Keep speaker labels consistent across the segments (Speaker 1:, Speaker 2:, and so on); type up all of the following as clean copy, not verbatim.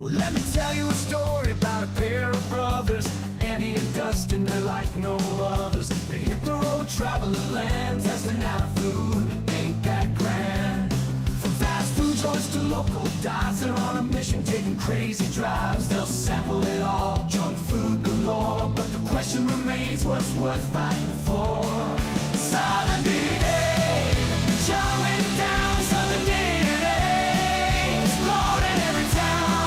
Speaker 1: Well, let me tell you a story about a pair of brothers, Andy and Dustin. They're like no others. They hit the road, traveling land, testing out food. Ain't that grand? From fast food joints to local dives, they're on a mission, taking crazy drives. They'll sample it all, junk food galore. But the question remains, what's worth fighting for? Southern DNA, showing down Southern DNA, exploring every town.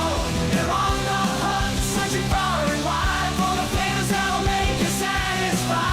Speaker 1: They're on the hunt, searching far and wide for the flavors that'll make you satisfied.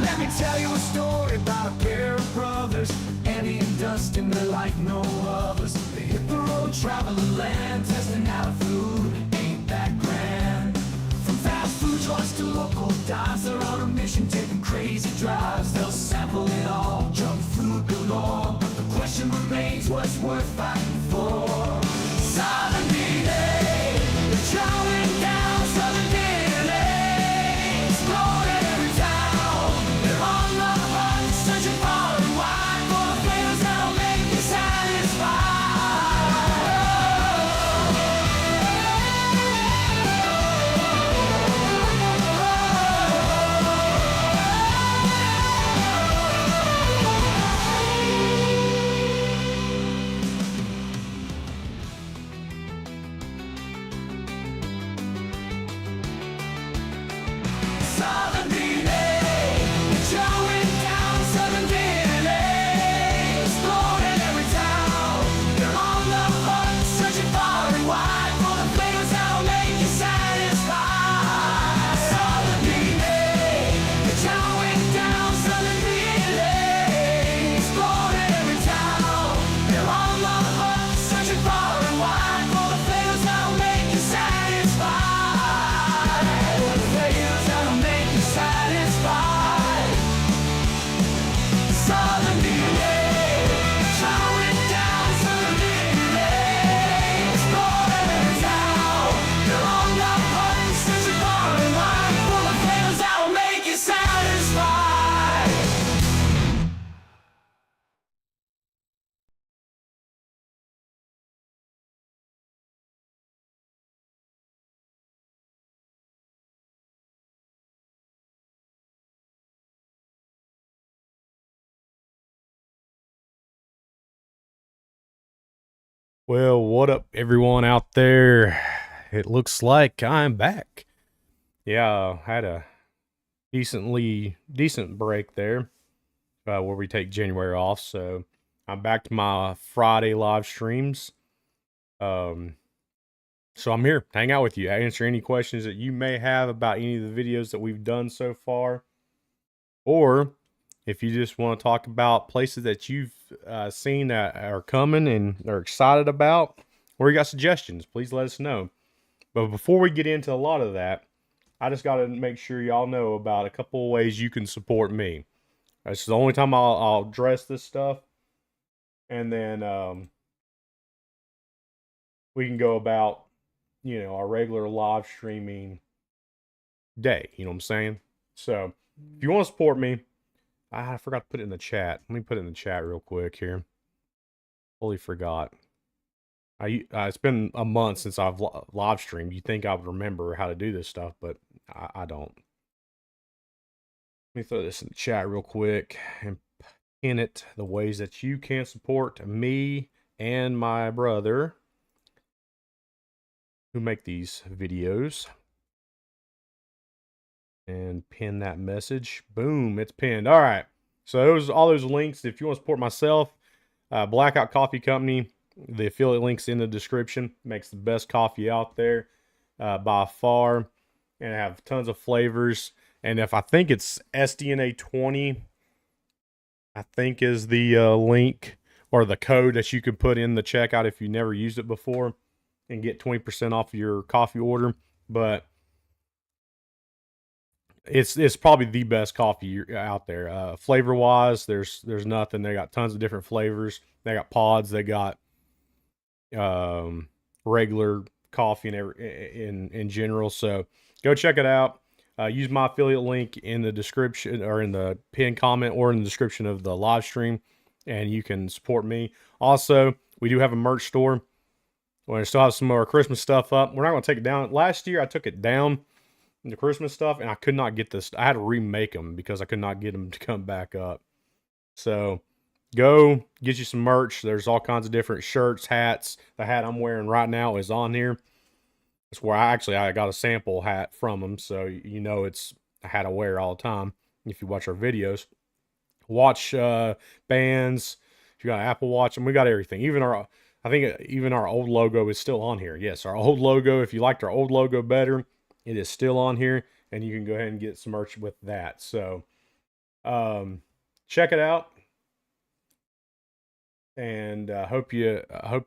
Speaker 1: Let me tell you a story about a pair of brothers, Andy and Dustin. They're like no others. They hit the road, traveling land, testing out food. Ain't that grand? From fast food joints to local dives, they're on a mission, taking crazy drives. They'll sample it all, junk food galore. But the question remains, what's worth fighting for? Southern DNA, they're chowing down Southern DNA, exploring every town. They're on the hunt, searching far and wide for the flavors that'll make you satisfied. Southern DNA, chowing down Southern DNA, exploring every town. They're on the hunt, searching far and wide for the flavors that'll make you satisfied. Southern DNA, chowing down Southern DNA, exploring every town. They're on the hunt, searching far and wide for the flavors that'll make you satisfied. The flavors that'll make you satisfied. Southern DNA, chowing down Southern DNA, exploring every town. They're on the hunt, searching far and wide for the flavors that'll make you satisfied.
Speaker 2: Well, what up, everyone out there? It looks like I'm back. Yeah, I had a decent break there, where we take January off. So I'm back to my Friday live streams. So I'm here to hang out with you, answer any questions that you may have about any of the videos that we've done so far, or if you just want to talk about places that you've seen that are coming and are excited about, or you got suggestions, please let us know. But before we get into a lot of that, I just got to make sure y'all know about a couple of ways you can support me. This is the only time I'll address this stuff, and then we can go about, our regular live streaming day. You know what I'm saying? So if you want to support me, I forgot to put it in the chat. Let me put it in the chat real quick here. Totally forgot. It's been a month since I've live streamed. You'd think I would remember how to do this stuff, but I don't. Let me throw this in the chat real quick and pin it, the ways that you can support me and my brother who make these videos. And pin that message. Boom, it's pinned. All right. So all those links. If you want to support myself, Blackout Coffee Company, the affiliate links in the description. Makes the best coffee out there by far, and have tons of flavors. And if I think it's SDNA 20, I think is the link or the code that you can put in the checkout if you never used it before, and get 20% off your coffee order. But it's probably the best coffee out there. Flavor wise, there's nothing. They got tons of different flavors. They got pods. They got regular coffee and in general. So go check it out. Use my affiliate link in the description or in the pinned comment or in the description of the live stream, and you can support me. Also, we do have a merch store. We still have some more Christmas stuff up. We're not going to take it down. Last year, I took it down, the Christmas stuff, and I could not get this. I had to remake them because I could not get them to come back up. So go get you some merch. There's all kinds of different shirts, hats. The hat I'm wearing right now is on here. It's where I got a sample hat from them, so you know it's a hat I wear all the time. If you watch our videos, watch bands. If you got an Apple Watch, and we got everything. I think even our old logo is still on here. Yes, our old logo. If you liked our old logo better, it is still on here, and you can go ahead and get some merch with that. So, check it out, and hope you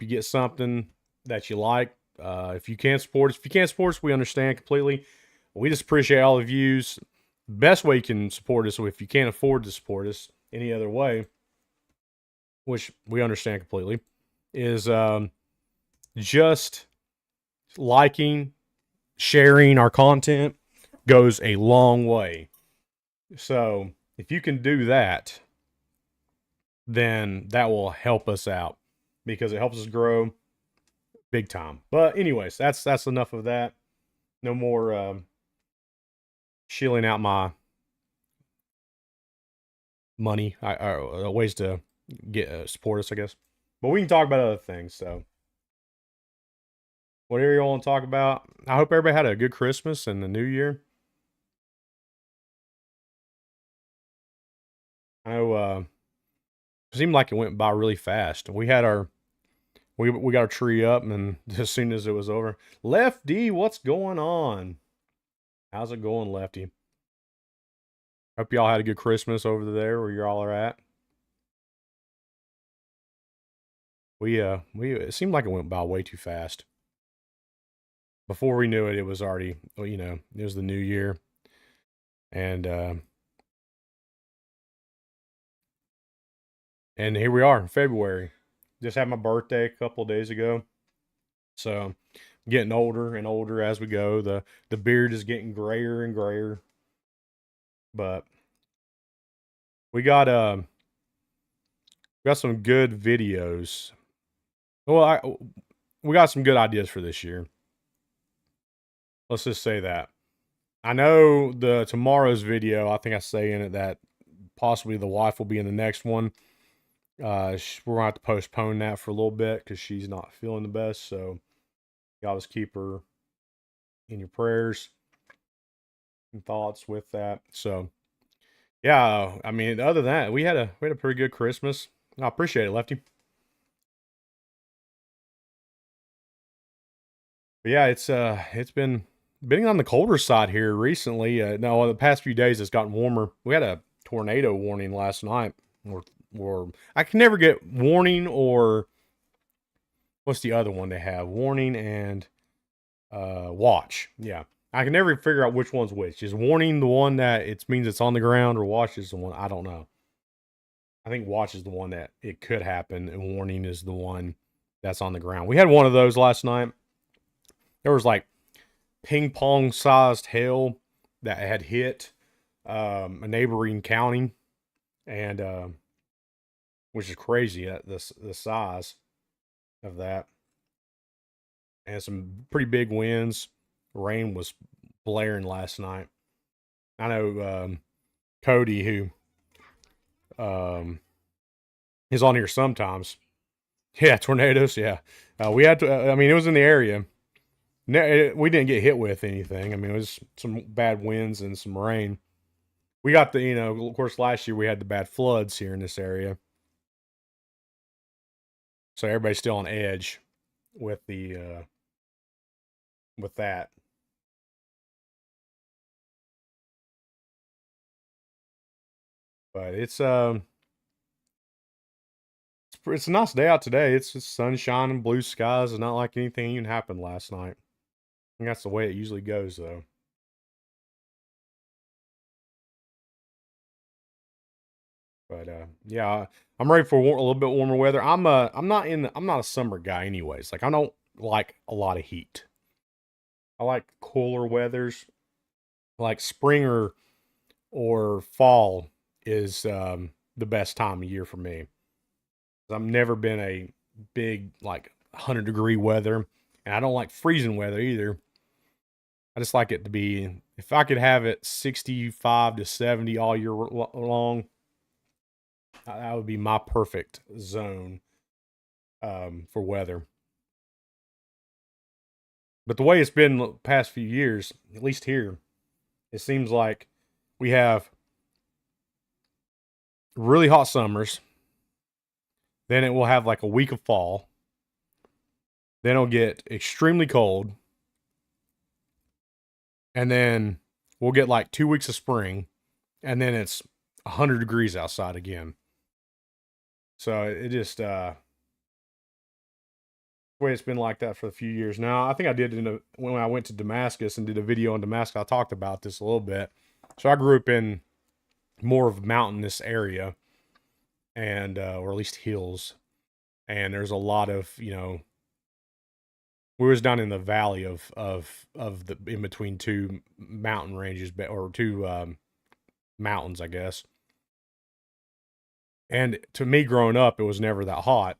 Speaker 2: get something that you like. If you can't support us, we understand completely. We just appreciate all the views. Best way you can support us, if you can't afford to support us any other way, which we understand completely, is just liking, sharing our content goes a long way. So if you can do that, then that will help us out because it helps us grow big time. But anyways, that's enough of that. No more shilling out my money. Ways to get support us, I guess. But we can talk about other things. So whatever you want to talk about. I hope everybody had a good Christmas and the New Year. I know it seemed like it went by really fast. We had we got our tree up, and as soon as it was over, Lefty, what's going on? How's it going, Lefty? Hope y'all had a good Christmas over there where y'all are at. We it seemed like it went by way too fast. Before we knew it, it was already, it was the new year, and here we are in February. Just had my birthday a couple of days ago, so I'm getting older and older as we go. The beard is getting grayer and grayer, but we got some good videos. Well, we got some good ideas for this year. Let's just say that. I know the tomorrow's video, I think I say in it that possibly the wife will be in the next one. We're gonna have to postpone that for a little bit because she's not feeling the best. So y'all just keep her in your prayers and thoughts with that. So yeah, I mean, other than that, we had a pretty good Christmas. I appreciate it, Lefty. But yeah, it's been on the colder side here recently. No, the past few days it's gotten warmer. We had a tornado warning last night, or I can never get warning or what's the other one they have? Warning and watch. Yeah, I can never figure out which one's which. Is warning the one that it means it's on the ground, or watch is the one I don't know. I think watch is the one that it could happen, and warning is the one that's on the ground. We had one of those last night. There was like ping pong sized hail that had hit a neighboring county, and which is crazy the size of that, and some pretty big winds. Rain was blaring last night. I know Cody, who is on here sometimes. Yeah, tornadoes. Yeah, we had to. I mean, it was in the area. We didn't get hit with anything. I mean, it was some bad winds and some rain. We got of course, last year we had the bad floods here in this area. So everybody's still on edge with with that. But it's a nice day out today. It's just sunshine and blue skies. It's not like anything even happened last night. And that's the way it usually goes, though. But yeah, I'm ready for a little bit warmer weather. I'm not a summer guy anyways. Like I don't like a lot of heat. I like cooler weathers. Like spring or fall is the best time of year for me. I've never been a big like 100-degree weather, and I don't like freezing weather either. I just like it to be, if I could have it 65 to 70 all year long, that would be my perfect zone for weather. But the way it's been the past few years, at least here, it seems like we have really hot summers. Then it will have like a week of fall. Then it'll get extremely cold. And then we'll get like 2 weeks of spring. And then it's 100 degrees outside again. So it just, the way it's been like that for a few years now. I think I did when I went to Damascus and did a video on Damascus, I talked about this a little bit. So I grew up in more of a mountainous area, and or at least hills. And there's a lot of, we was down in the valley of the in between two mountain ranges, or two mountains, I guess. And to me, growing up, it was never that hot.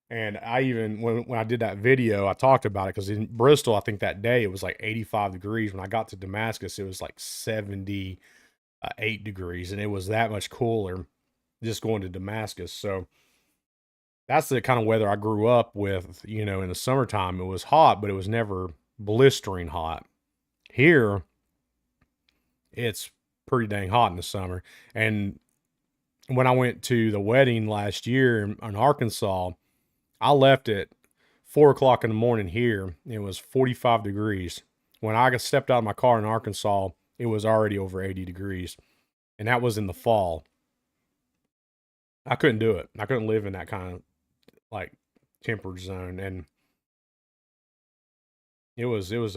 Speaker 2: And I even when I did that video, I talked about it because in Bristol, I think that day it was like 85 degrees. When I got to Damascus, it was like 78 degrees, and it was that much cooler just going to Damascus. So that's the kind of weather I grew up with. In the summertime, it was hot, but it was never blistering hot. Here, it's pretty dang hot in the summer. And when I went to the wedding last year in Arkansas, I left at 4 o'clock in the morning here. It was 45 degrees. When I stepped out of my car in Arkansas, it was already over 80 degrees. And that was in the fall. I couldn't do it. I couldn't live in that kind of like temperate zone. And it was heat.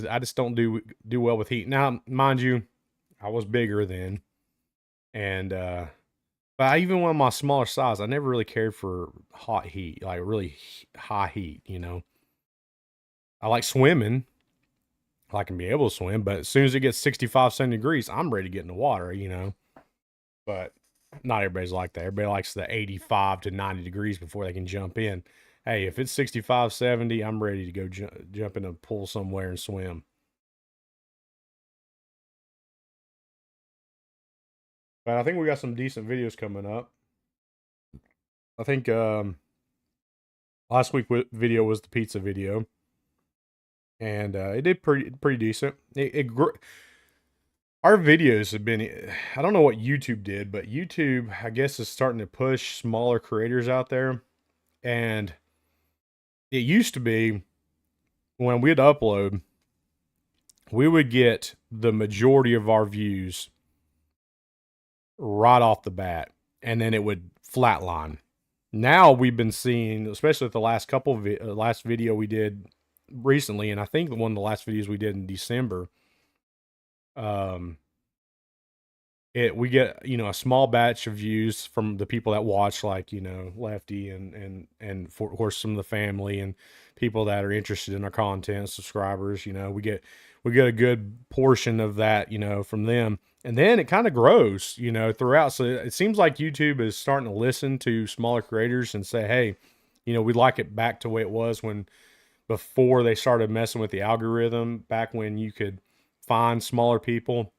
Speaker 2: I just don't do well with heat. Now, mind you, I was bigger then. And, but even when my smaller size, I never really cared for hot heat, like really high heat, I like swimming. I can be able to swim, but as soon as it gets 65, 70 degrees, I'm ready to get in the water. But not everybody's like that. Everybody likes the 85 to 90 degrees before they can jump in. Hey, if it's 65, 70, I'm ready to go jump in a pool somewhere and swim. But I think we got some decent videos coming up. I think last week video was the pizza video, and it did pretty decent. Our videos have been, I don't know what YouTube did, but YouTube, I guess, is starting to push smaller creators out there. And it used to be when we'd upload, we would get the majority of our views right off the bat, and then it would flatline. Now we've been seeing, especially with the last couple of last video we did recently, and I think one of the last videos we did in December, we get a small batch of views from the people that watch, like Lefty and for, of course, some of the family and people that are interested in our content, subscribers. We get a good portion of that from them, and then it kind of grows throughout. So it seems like YouTube is starting to listen to smaller creators and say, hey, we'd like it back to the way it was before they started messing with the algorithm, back when you could find smaller people.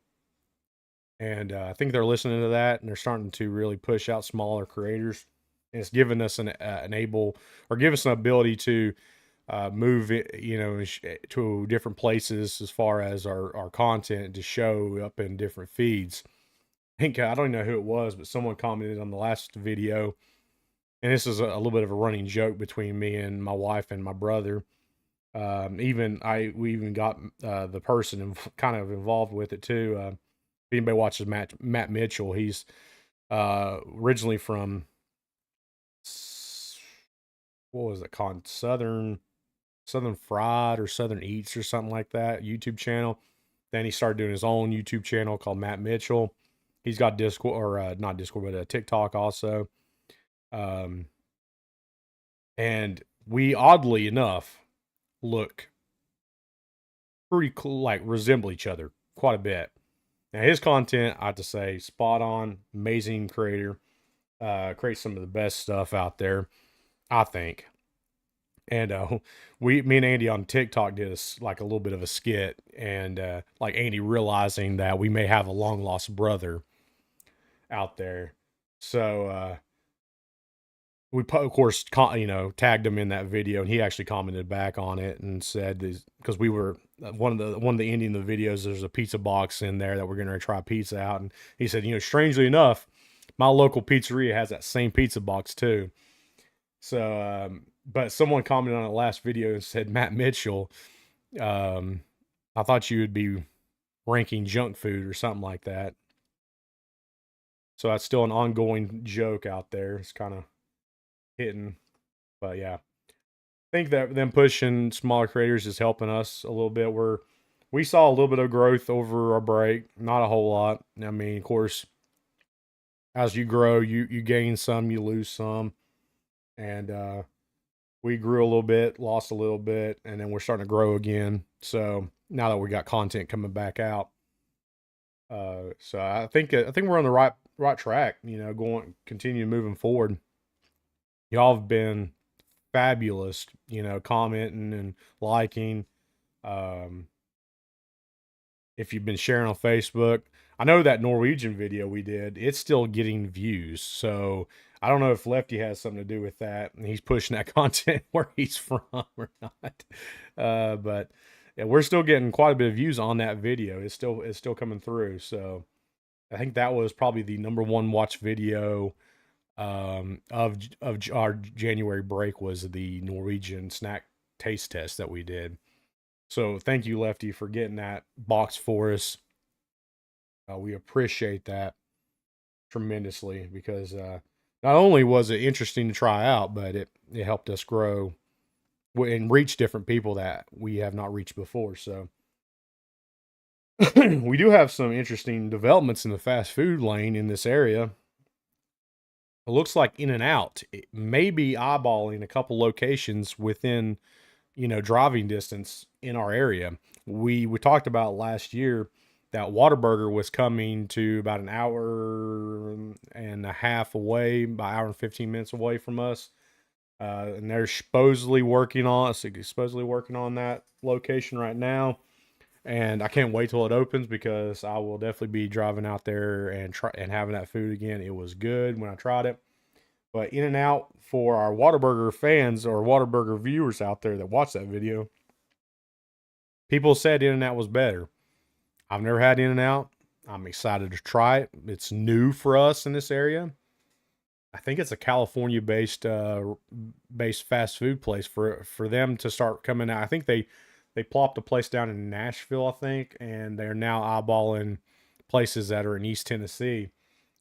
Speaker 2: And I think they're listening to that, and they're starting to really push out smaller creators. And it's given us an ability to move it, to different places as far as our content to show up in different feeds. I don't even know who it was, but someone commented on the last video, and this is a little bit of a running joke between me and my wife and my brother. We even got the person kind of involved with it too. If anybody watches Matt Mitchell, he's originally from, what was it called? Southern Fried or Southern Eats or something like that YouTube channel. Then he started doing his own YouTube channel called Matt Mitchell. He's got Discord, or not Discord, but TikTok also. Um, and we oddly enough look pretty cool, like resemble each other quite a bit. Now his content, I have to say, spot on, amazing creator. Creates some of the best stuff out there, I think. And me and Andy on TikTok did like a little bit of a skit, and like Andy realizing that we may have a long lost brother out there. So we of course tagged him in that video, and he actually commented back on it and said, because we were one of the ending of the videos, there's a pizza box in there that we're going to try pizza out, and he said, strangely enough, my local pizzeria has that same pizza box too. So but someone commented on the last video and said, Matt Mitchell, I thought you would be ranking junk food or something like that. So that's still an ongoing joke out there. It's kind of hitting, but yeah, I think that them pushing smaller creators is helping us a little bit. We saw a little bit of growth over our break, not a whole lot. I mean, of course, as you grow, you gain some, you lose some, and we grew a little bit, lost a little bit, and then we're starting to grow again. So now that we got content coming back out, so I think we're on the right track. Continue moving forward. Y'all have been fabulous, commenting and liking. If you've been sharing on Facebook, I know that Norwegian video we did, it's still getting views. So I don't know if Lefty has something to do with that, and he's pushing that content where he's from or not. But yeah, we're still getting quite a bit of views on that video. It's still coming through. So I think that was probably the #1 watch video of our January break, was the Norwegian snack taste test that we did. So thank you, Lefty, for getting that box for us. We appreciate that tremendously, because not only was it interesting to try out, but it helped us grow and reach different people that we have not reached before. So we do have some interesting developments in the fast food lane in this area. It looks like In-N-Out may be eyeballing a couple locations within, driving distance in our area. We talked about last year that Whataburger was coming to about an hour and a half away, by hour and 15 minutes away from us. And they're supposedly working on that location right now. And I can't wait till it opens, because I will definitely be driving out there and having that food again. It was good when I tried it. But In-N-Out, for our Whataburger fans or Whataburger viewers out there that watch that video, people said In-N-Out was better. I've never had In-N-Out. I'm excited to try it. It's new for us in this area. I think it's a California-based fast food place for them to start coming out. I think they plopped a place down in Nashville, I think, and they're now eyeballing places that are in East Tennessee.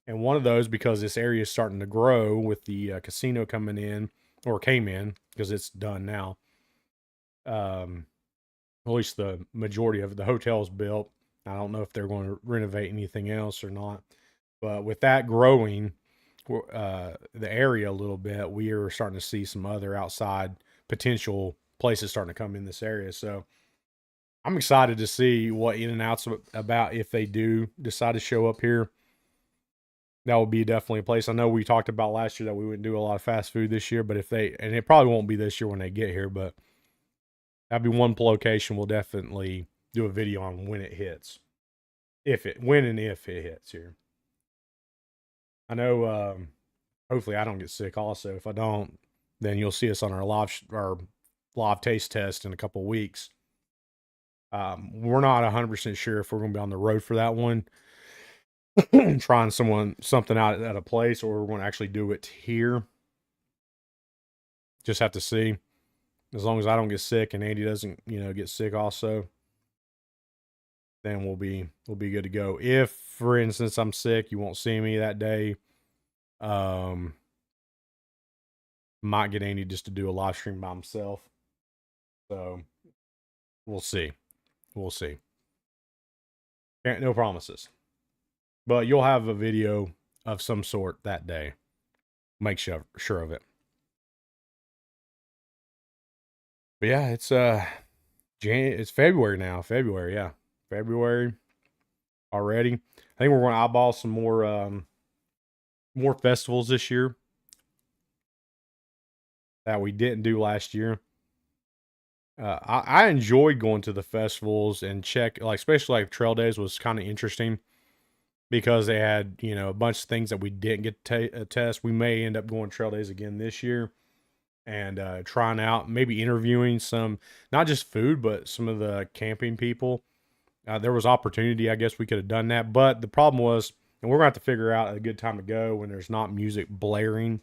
Speaker 2: And one of those, because this area is starting to grow with the casino coming in, or came in, because it's done now. At least the majority of the hotel's built. I don't know if they're going to renovate anything else or not. But with that growing the area a little bit, we are starting to see some other outside potential places starting to come in this area. So I'm excited to see what In-N-Out's about if they do decide to show up here. That would be definitely a place. I know we talked about last year that we wouldn't do a lot of fast food this year, but and it probably won't be this year when they get here, but that'd be one location we'll definitely do a video on when it hits. When and if it hits here. I know, hopefully I don't get sick also. If I don't, then you'll see us on our live taste test in a couple weeks. We're not 100% sure if we're going to be on the road for that one, trying something out at a place, or we're going to actually do it here. Just have to see. As long as I don't get sick and Andy doesn't, get sick also, then we'll be good to go. If, for instance, I'm sick, you won't see me that day. Might get Andy just to do a live stream by himself. So we'll see. No promises. But you'll have a video of some sort that day. Make sure of it. But yeah, it's February now. February, yeah. February already. I think we're going to eyeball some more festivals this year that we didn't do last year. I enjoyed going to the festivals and check, like, especially like Trail Days was kind of interesting because they had, a bunch of things that we didn't get to test. We may end up going Trail Days again this year and trying out, maybe interviewing some, not just food, but some of the camping people. There was opportunity. I guess we could have done that. But the problem was, and we're going to have to figure out a good time to go when there's not music blaring.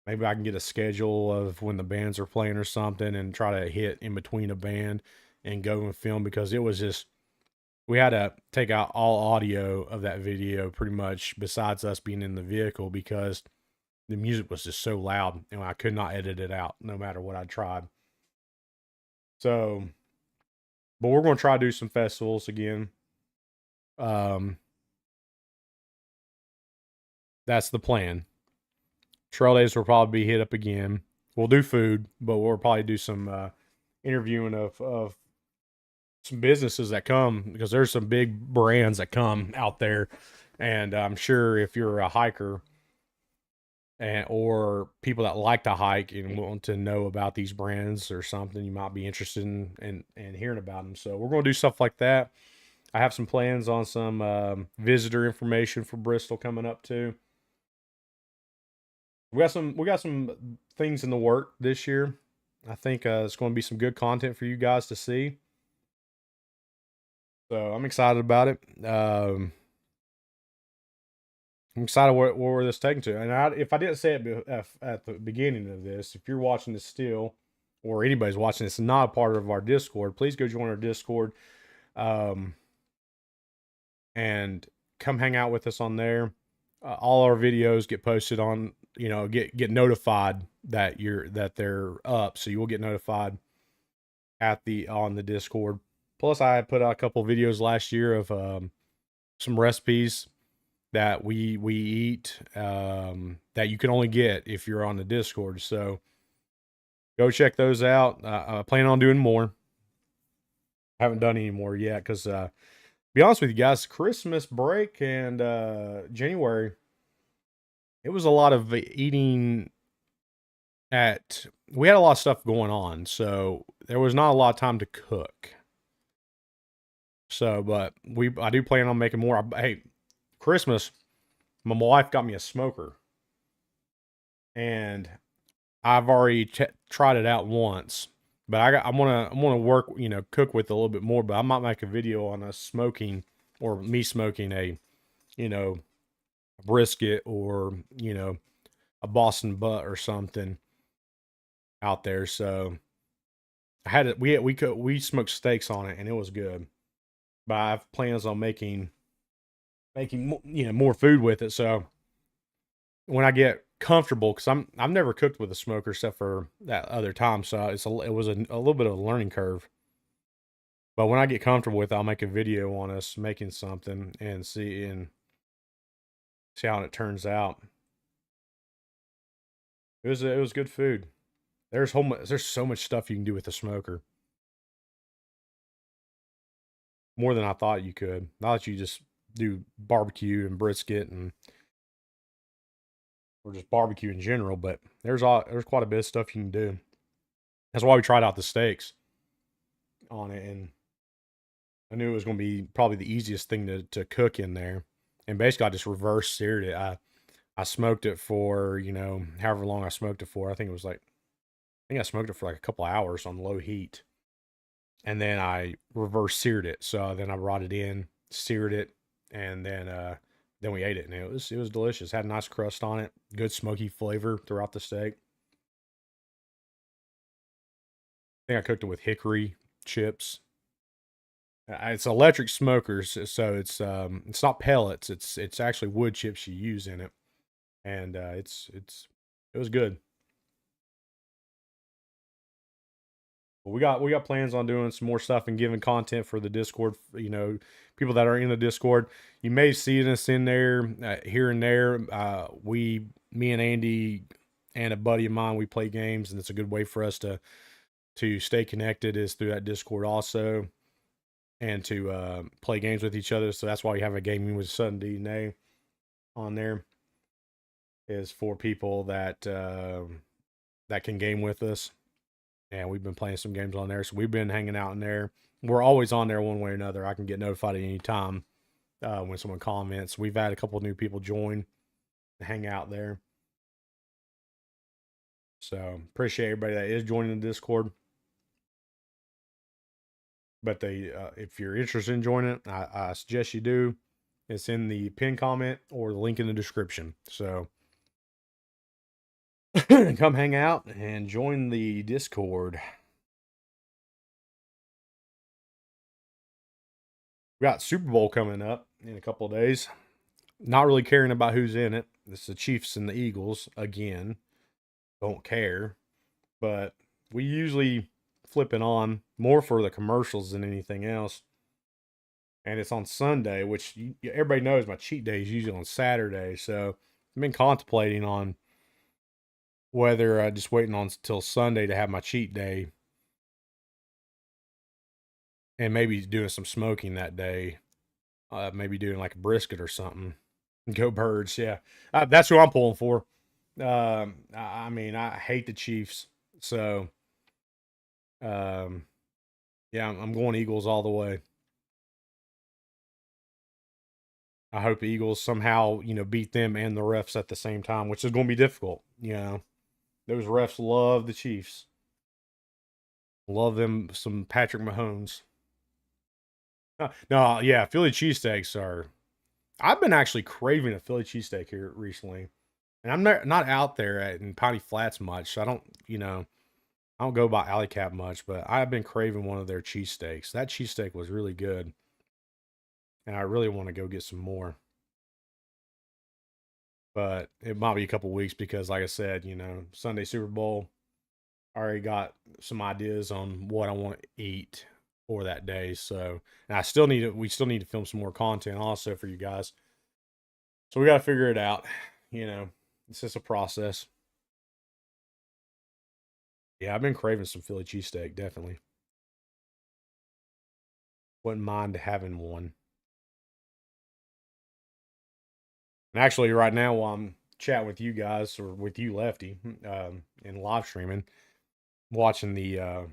Speaker 2: Maybe I can get a schedule of when the bands are playing or something and try to hit in between a band and go and film, because it was just, we had to take out all audio of that video pretty much besides us being in the vehicle because the music was just so loud and I could not edit it out no matter what I tried. So, but we're going to try to do some festivals again. That's the plan. Trail Days will probably be hit up again. We'll do food, but we'll probably do some interviewing of some businesses that come, because there's some big brands that come out there, and I'm sure if you're a hiker and or people that like to hike and want to know about these brands or something, you might be interested in hearing about them. So we're going to do stuff like that. I have some plans on some visitor information for Bristol coming up too. We got some things in the work this year. I think it's going to be some good content for you guys to see. So I'm excited about it. I'm excited where this taking to. And if I didn't say it at the beginning of this, if you're watching this still, or anybody's watching this and not a part of our Discord, please go join our Discord, um, and come hang out with us on there. All our videos get posted on, get notified that they're up, so you will get notified on the Discord. Plus, I put out a couple videos last year of some recipes that we eat that you can only get if you're on the Discord. So go check those out. I plan on doing more. I haven't done any more yet because, be honest with you guys, Christmas break and January, it was a lot of eating we had a lot of stuff going on, so there was not a lot of time to cook. So, but I do plan on making more. Hey, Christmas, my wife got me a smoker, and I've already tried it out once. But I'm gonna work, cook with a little bit more. But I might make a video on us smoking, or me smoking a, a brisket, or a Boston butt or something out there. So I had it. We smoked steaks on it, and it was good. But I have plans on making more food with it. So when I get comfortable, because I've never cooked with a smoker except for that other time, so it was a little bit of a learning curve. But when I get comfortable with it, I'll make a video on us making something and see how it turns out. It was good food. There's so much stuff you can do with a smoker. More than I thought you could. Not that you just do barbecue and brisket or just barbecue in general, but there's quite a bit of stuff you can do. That's why we tried out the steaks on it, and I knew it was going to be probably the easiest thing to cook in there. And basically, I just reverse seared it. I smoked it for, however long I smoked it for. I think I smoked it for like a couple hours on low heat, and then I reverse seared it. So then I brought it in, seared it, and then we ate it, and it was delicious. Had a nice crust on it, good smoky flavor throughout the steak. I think I cooked it with hickory chips. It's electric smokers, so it's not pellets. It's actually wood chips you use in it, and it was good. we got plans on doing some more stuff and giving content for the Discord. You know, people that are in the Discord, you may see us in there here and there. Me and Andy and a buddy of mine, we play games, and it's a good way for us to stay connected is through that Discord also, and to play games with each other. So that's why we have a gaming with Sudden DN'A on there, is for people that that can game with us. And we've been playing some games on there. So we've been hanging out in there. We're always on there one way or another. I can get notified at any time when someone comments. We've had a couple new people join and hang out there. So appreciate everybody that is joining the Discord. But if you're interested in joining it, I suggest you do. It's in the pinned comment or the link in the description. So come hang out and join the Discord. We got Super Bowl coming up in a couple of days. Not really caring about who's in it. It's the Chiefs and the Eagles again. Don't care. But we usually flip it on more for the commercials than anything else. And it's on Sunday, which everybody knows my cheat day is usually on Saturday. So I've been contemplating on whether just waiting on till Sunday to have my cheat day, and maybe doing some smoking that day. Maybe doing like a brisket or something. Go Birds, yeah. That's who I'm pulling for. I mean, I hate the Chiefs, so yeah, I'm going Eagles all the way. I hope the Eagles somehow, beat them and the refs at the same time, which is going to be difficult. Those refs love the Chiefs. Love them some Patrick Mahomes. No, yeah, Philly cheesesteaks are. I've been actually craving a Philly cheesesteak here recently, and I'm not out there in Piney Flats much. So I don't go by Alley Cap much, but I've been craving one of their cheesesteaks. That cheesesteak was really good, and I really want to go get some more. But it might be a couple weeks because, like I said, Sunday Super Bowl. I already got some ideas on what I want to eat for that day. So, and we still need to film some more content also for you guys. So we got to figure it out. It's just a process. Yeah, I've been craving some Philly cheesesteak, definitely. Wouldn't mind having one. And actually, right now, while I'm chatting with you guys or with you, Lefty, and live streaming, watching the, I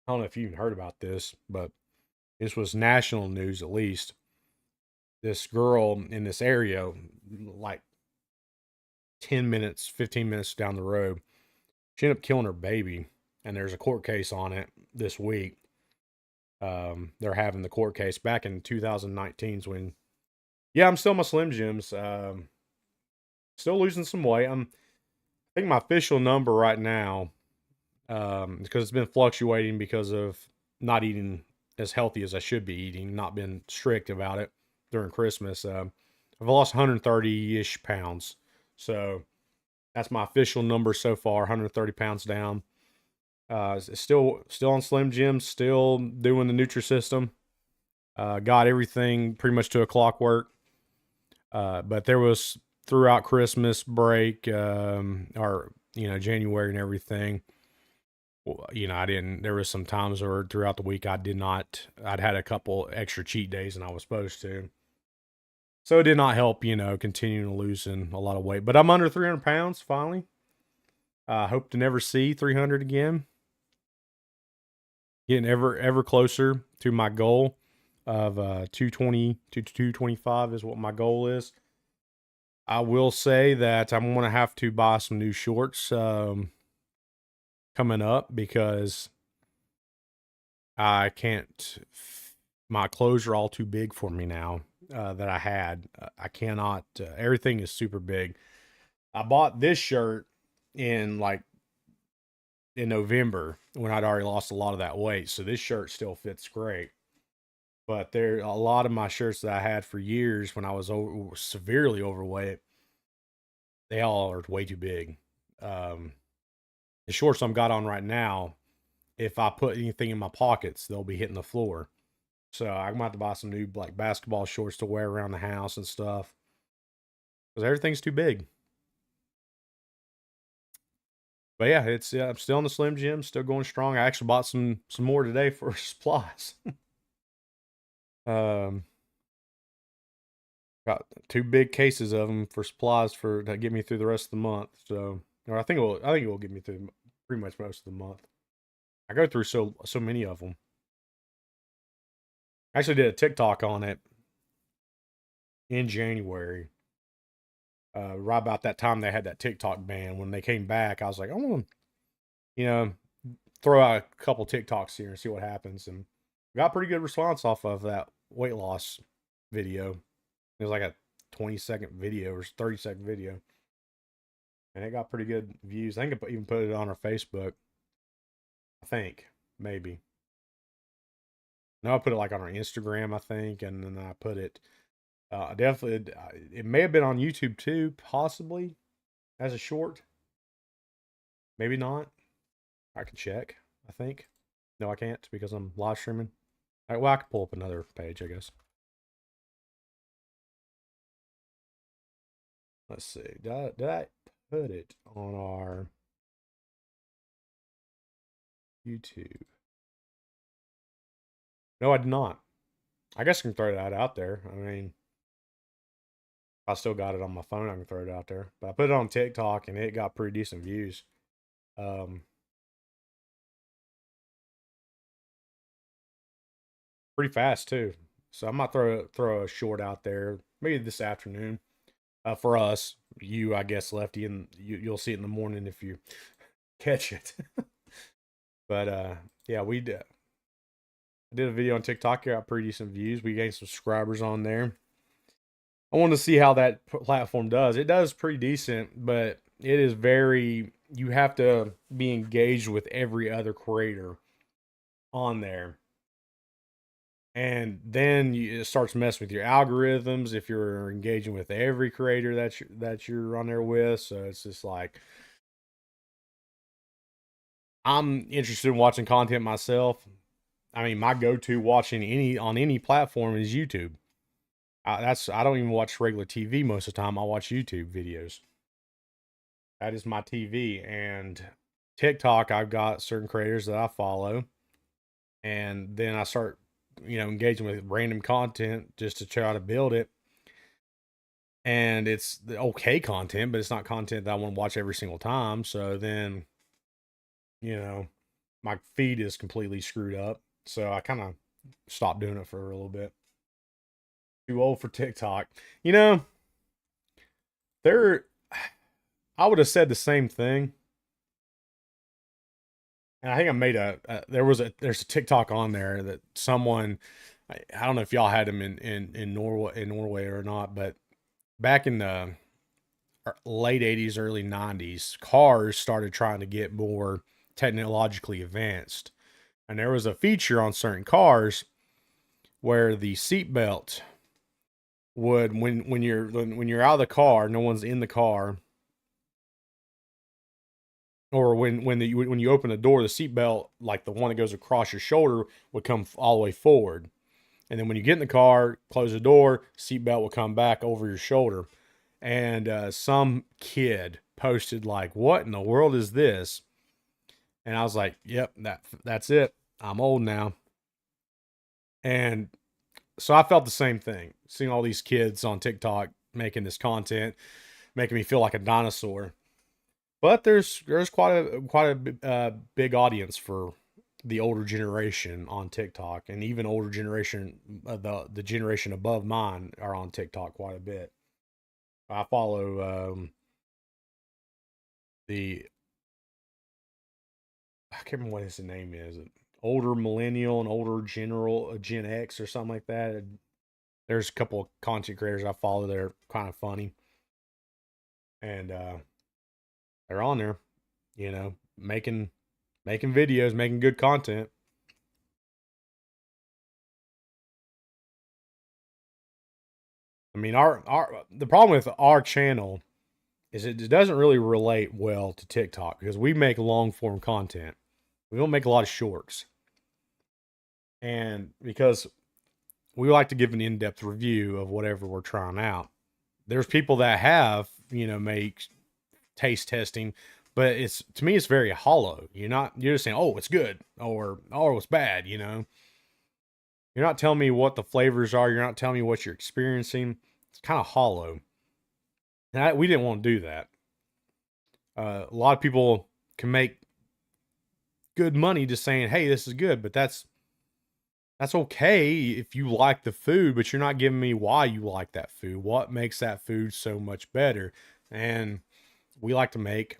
Speaker 2: don't know if you even heard about this, but this was national news at least. This girl in this area, like 10 minutes, 15 minutes down the road, she ended up killing her baby. And there's a court case on it this week. They're having the court case back in 2019's when, yeah, I'm still my Slim Jims. Still losing some weight. I think my official number right now, because it's been fluctuating because of not eating as healthy as I should be eating, not been strict about it during Christmas. I've lost 130-ish pounds. So that's my official number so far, 130 pounds down. Still on Slim Jim, still doing the Nutrisystem. Got everything pretty much to a clockwork. But there was throughout Christmas break, or January and everything. There was some times where throughout the week I'd had a couple extra cheat days than I was supposed to. So it did not help, continuing to losing a lot of weight. But I'm under 300 pounds finally. I hope to never see 300 again. Getting ever closer to my goal of 220 to 225 is what my goal is. I will say that I'm going to have to buy some new shorts coming up because I can't. My clothes are all too big for me now that I had. I cannot. Everything is super big. I bought this shirt in November when I'd already lost a lot of that weight. So this shirt still fits great. But there a lot of my shirts that I had for years when I was severely overweight, they all are way too big. The shorts I'm got on right now if I put anything in my pockets, they'll be hitting the floor. So I'm gonna have to buy some new like basketball shorts to wear around the house and stuff because everything's too big. But yeah, it's I'm still in the Slim Jim, still going strong. I actually bought some more today for supplies. um, got 2 big cases of them for supplies for to get me through the rest of the month. So, or I think it will get me through pretty much most of the month. I go through so many of them. I actually did a TikTok on it in January. Right about that time they had that TikTok ban. When they came back, I was like, I want to, you know, throw out a couple TikToks here and see what happens. And got pretty good response off of that weight loss video. It was like a 20-second video or 30-second video. And it got pretty good views. I think I even put it on our Facebook. I think, maybe. No, I put it like on our Instagram, I think. And then I put it, definitely, it may have been on YouTube too, possibly, as a short. Maybe not. I can check, I think. No, I can't because I'm live streaming. All right, well, I can pull up another page, I guess. Let's see. Did I put it on our YouTube? No, I did not. I guess I can throw that out there. I mean, I still got it on my phone. I can throw it out there. But I put it on TikTok and it got pretty decent views. Pretty fast too. So I might throw a short out there maybe this afternoon. For us, you I guess Lefty, and you'll see it in the morning if you catch it. But yeah, I did a video on TikTok. Got pretty decent views. We gained some subscribers on there. I want to see how that platform does. It does pretty decent, but it is very. You have to be engaged with every other creator on there, and then it starts messing with your algorithms if you're engaging with every creator that you're on there with. So it's just like I'm interested in watching content myself. I mean, my go-to watching any platform is YouTube. I don't even watch regular TV most of the time. I watch YouTube videos. That is my TV. And TikTok, I've got certain creators that I follow, and then I start, engaging with random content just to try to build it. And it's the okay content, but it's not content that I want to watch every single time. So then, my feed is completely screwed up. So I kind of stopped doing it for a little bit. Too old for TikTok. There, I would have said the same thing. And I think I made there's a TikTok on there that someone, I don't know if y'all had them in Norway or not, but back in the late 80s, early 90s, cars started trying to get more technologically advanced. And there was a feature on certain cars where the seatbelt would, when you're out of the car, no one's in the car, or when you open the door, the seatbelt, like the one that goes across your shoulder, would come all the way forward. And then when you get in the car, close the door, seatbelt will come back over your shoulder. And some kid posted like, "What in the world is this?" And I was like, "Yep, that's it. I'm old now." And so I felt the same thing, seeing all these kids on TikTok making this content, making me feel like a dinosaur. But there's quite a big audience for the older generation on TikTok, and even older generation, the generation above mine are on TikTok quite a bit. I follow the I can't remember what his name is. Older millennial and older Gen X or something like that. There's a couple of content creators I follow that are kind of funny, and they're on there, making videos, making good content. I mean, the problem with our channel is it doesn't really relate well to TikTok because we make long form content. We don't make a lot of shorts. And because we like to give an in-depth review of whatever we're trying out. There's people that have, make taste testing, but it's, to me, it's very hollow. You're just saying, oh, it's good, or oh, it's bad. You're not telling me what the flavors are. You're not telling me what you're experiencing. It's kind of hollow. And we didn't want to do that. A lot of people can make good money just saying, hey, this is good, but that's okay if you like the food, but you're not giving me why you like that food. What makes that food so much better? And we like to make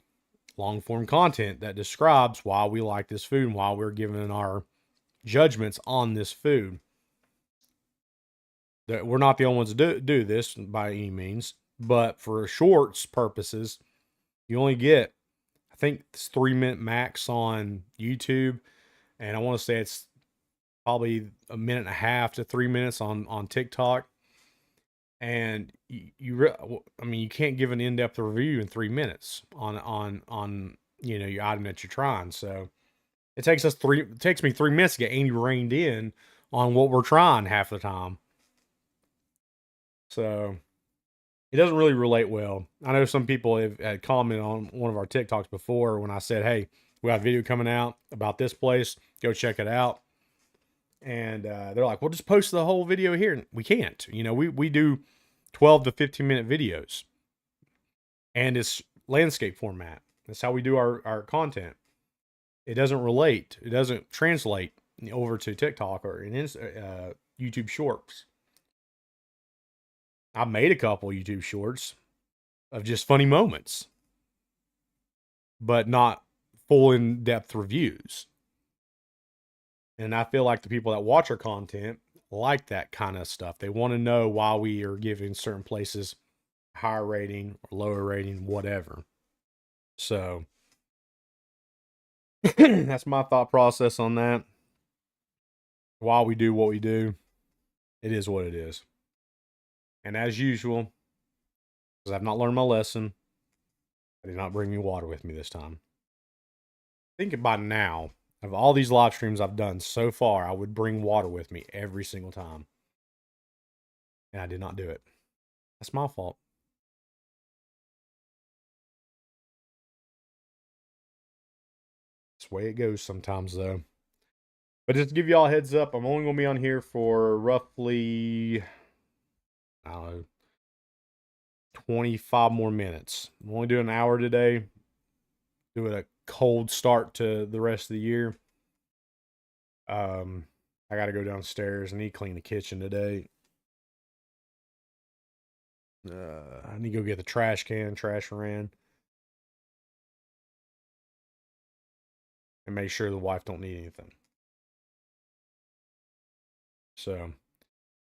Speaker 2: long form content that describes why we like this food and why we're giving our judgments on this food. That we're not the only ones to do this by any means, but for shorts purposes, you only get, I think it's 3-minute max on YouTube, and I want to say it's probably 1.5 to 3 minutes on TikTok. And you can't give an in-depth review in 3 minutes on your item that you're trying. So it takes me 3 minutes to get Andy reined in on what we're trying half the time. So it doesn't really relate well. I know some people had commented on one of our TikToks before when I said, hey, we have a video coming out about this place, go check it out. And they're like, well, just post the whole video here. We can't. We do 12 to 15-minute videos. And it's landscape format. That's how we do our content. It doesn't relate. It doesn't translate over to TikTok or YouTube Shorts. I made a couple YouTube Shorts of just funny moments, but not full in-depth reviews. And I feel like the people that watch our content like that kind of stuff. They want to know why we are giving certain places higher rating or lower rating, whatever. So that's my thought process on that. Why we do what we do, it is what it is. And as usual, because I've not learned my lesson, I did not bring me water with me this time. I think by now, of all these live streams I've done so far, I would bring water with me every single time. And I did not do it. That's my fault. That's the way it goes sometimes, though. But just to give y'all a heads up, I'm only going to be on here for roughly, I don't know, 25 more minutes. I'm only doing an hour today. Doing a cold start to the rest of the year. I got to go downstairs. I need to clean the kitchen today. I need to go get the trash ran. And make sure the wife don't need anything. So,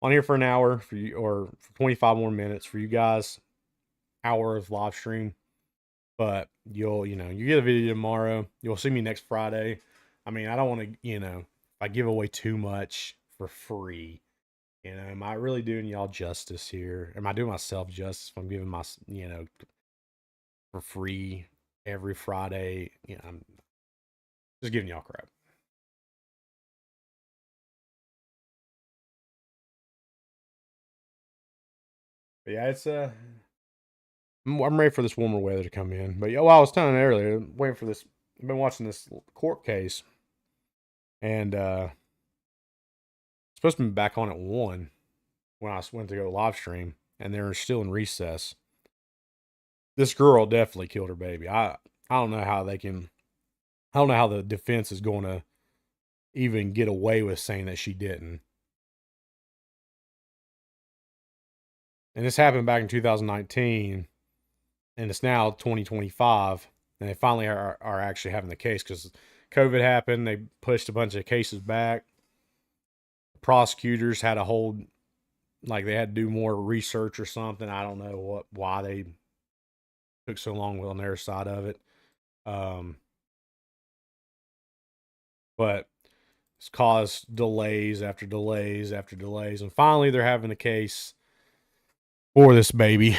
Speaker 2: on here for an hour for you, or for 25 more minutes for you guys. Hour of live stream. But you get a video tomorrow. You'll see me next Friday. I mean, I don't want to, if I give away too much for free, am I really doing y'all justice here? Am I doing myself justice if I'm giving my, for free every Friday? I'm just giving y'all crap. But yeah, it's I'm ready for this warmer weather to come in. But yeah, well, I was telling you earlier, I'm waiting for this. I've been watching this court case, and supposed to be back on at 1 when I went to go live stream, and they're still in recess. This girl definitely killed her baby. I don't know how they can. I don't know how the defense is going to even get away with saying that she didn't. And this happened back in 2019, and it's now 2025, and they finally are actually having the case because COVID happened. They pushed a bunch of cases back. Prosecutors had to hold, like they had to do more research or something. I don't know why they took so long on their side of it. But it's caused delays after delays after delays, and finally they're having a case for this baby.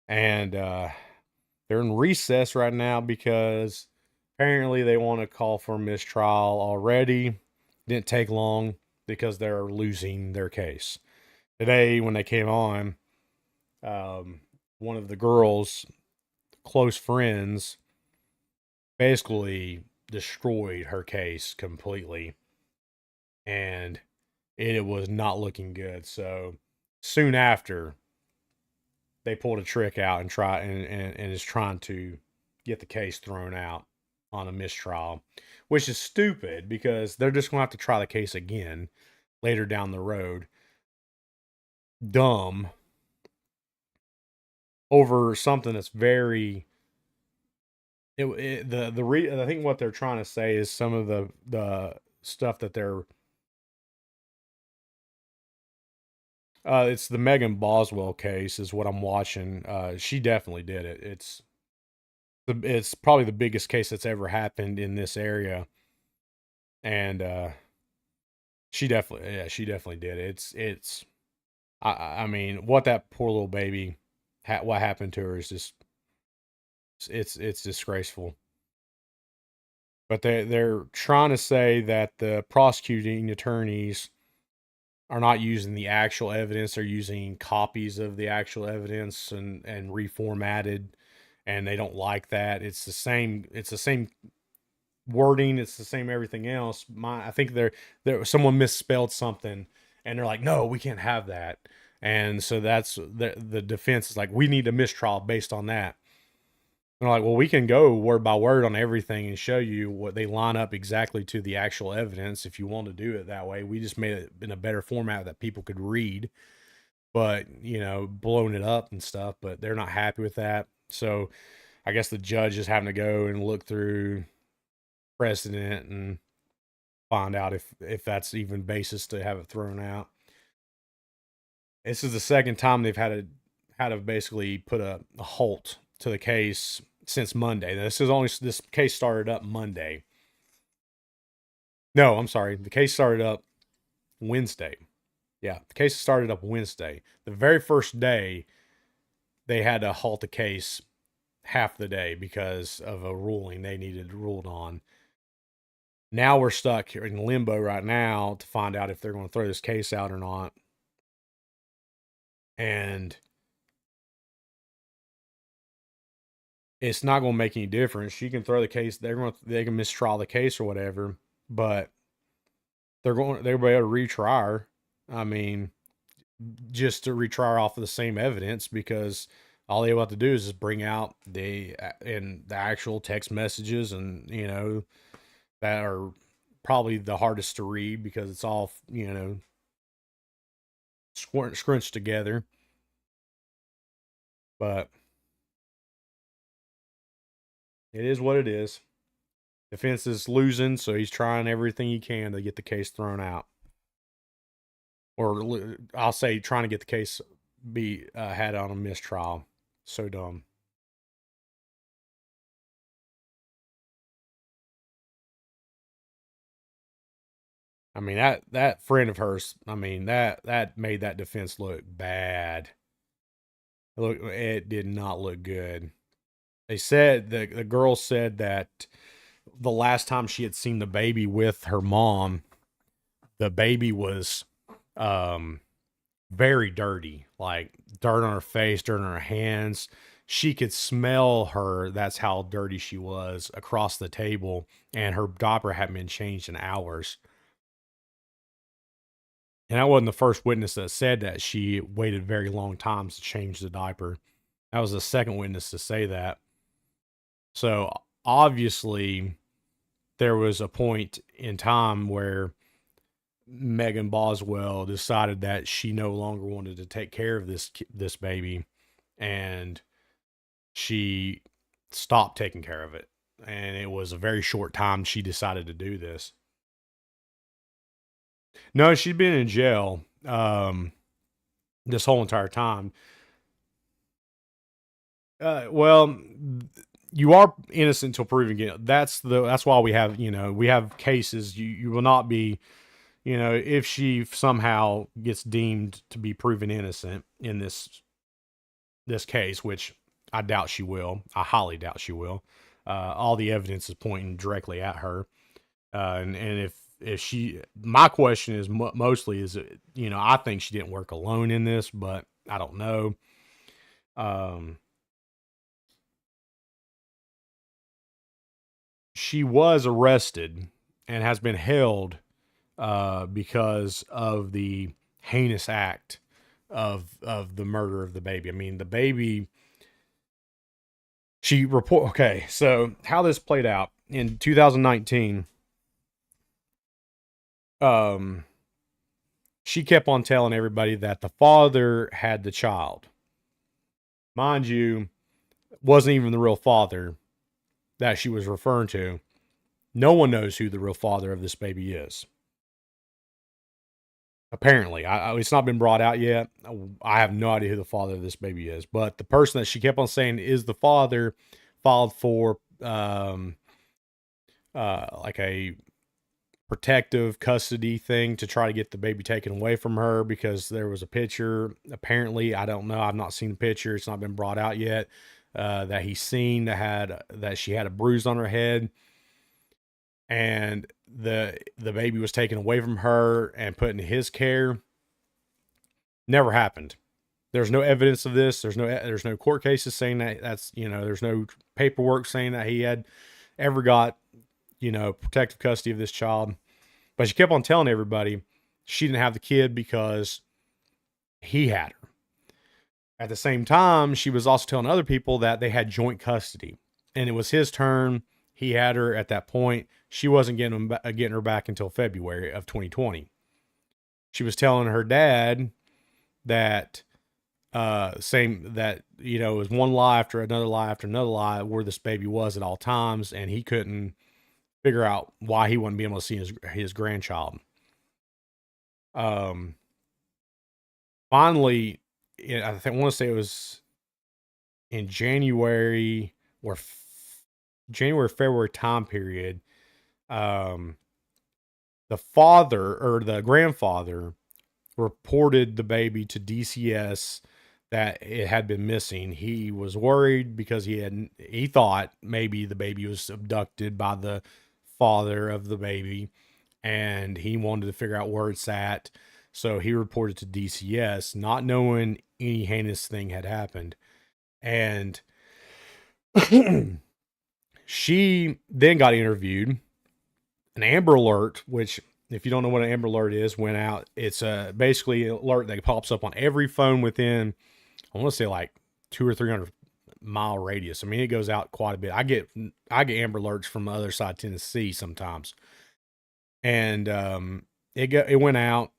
Speaker 2: And they're in recess right now because Apparently, they want to call for mistrial already. Didn't take long because they're losing their case. Today, when they came on, one of the girls' close friends basically destroyed her case completely, and it was not looking good. So soon after, they pulled a trick out and and is trying to get the case thrown out on a mistrial, which is stupid because they're just going to have to try the case again later down the road. Dumb over something that's very I think what they're trying to say is some of the stuff that they're it's the Megan Boswell case is what I'm watching. She definitely did it. It's probably the biggest case that's ever happened in this area, and she definitely did it. I mean, what that poor little baby, what happened to her is just it's disgraceful. But they're trying to say that the prosecuting attorneys are not using the actual evidence; they're using copies of the actual evidence and reformatted, and they don't like that. It's the same. It's the same wording. It's the same everything else. I think someone misspelled something, and they're like, no, we can't have that. And so that's the defense is like, we need a mistrial based on that. They're like, well, we can go word by word on everything and show you what they line up exactly to the actual evidence if you want to do it that way. We just made it in a better format that people could read, but blowing it up and stuff. But they're not happy with that. So I guess the judge is having to go and look through precedent and find out if that's even basis to have it thrown out. This is the second time they've had to basically put a halt to the case since Monday. This case started up Monday. No, I'm sorry. The case started up Wednesday. Yeah, the case started up Wednesday. The very first day, they had to halt the case half the day because of a ruling they needed ruled on. Now we're stuck in limbo right now to find out if they're going to throw this case out or not. And it's not going to make any difference. She can throw the case. They can mistrial the case or whatever, but they're be able to retry her. I mean, just to retry her off of the same evidence because all they have to do is just bring out the actual text messages and that are probably the hardest to read because it's all scrunched together. But it is what it is. Defense is losing, so he's trying everything he can to get the case thrown out. Or I'll say trying to get the case be had on a mistrial. So dumb. I mean that friend of hers. I mean that made that defense look bad. It did not look good. They said the girl said that the last time she had seen the baby with her mom, the baby was um very dirty, like dirt on her face, dirt on her hands. She could smell her. That's how dirty she was across the table, and her diaper hadn't been changed in hours. And that wasn't the first witness that said that she waited very long times to change the diaper. That was the second witness to say that. So obviously, there was a point in time where Megan Boswell decided that she no longer wanted to take care of this baby, and she stopped taking care of it. And it was a very short time she decided to do this. No, she'd been in jail this whole entire time. Well, you are innocent until proven guilty. That's why we have cases. You will not be, if she somehow gets deemed to be proven innocent in this case, which I doubt she will. I highly doubt she will. all the evidence is pointing directly at her. And if she, my question is mostly is, I think she didn't work alone in this, but I don't know. She was arrested and has been held because of the heinous act of the murder of the baby. I mean, the baby. Okay, so how this played out in 2019. She kept on telling everybody that the father had the child. Mind you, wasn't even the real father that she was referring to. No one knows who the real father of this baby is. Apparently, it's not been brought out yet. I have no idea who the father of this baby is, but the person that she kept on saying is the father filed for like a protective custody thing to try to get the baby taken away from her because there was a picture. Apparently, I don't know. I've not seen the picture. It's not been brought out yet. That he's seen that she had a bruise on her head, and the baby was taken away from her and put in his care. Never happened. There's no evidence of this. There's no court cases saying that there's no paperwork saying that he had ever got, protective custody of this child. But she kept on telling everybody she didn't have the kid because he had her. At the same time, she was also telling other people that they had joint custody and it was his turn. He had her at that point. She wasn't getting her back until February of 2020. She was telling her dad that it was one lie after another lie after another lie where this baby was at all times, and he couldn't figure out why he wouldn't be able to see his grandchild. Finally, I want to say it was in January or February time period. The father or the grandfather reported the baby to DCS that it had been missing. He was worried because he thought maybe the baby was abducted by the father of the baby, and he wanted to figure out where it's at. So he reported to DCS, not knowing any heinous thing had happened. And she then got interviewed. An Amber Alert, which, if you don't know what an Amber Alert is, went out. It's basically an alert that pops up on every phone within, I want to say, like 200 or 300 mile radius. I mean, it goes out quite a bit. I get Amber Alerts from the other side of Tennessee sometimes. And it went out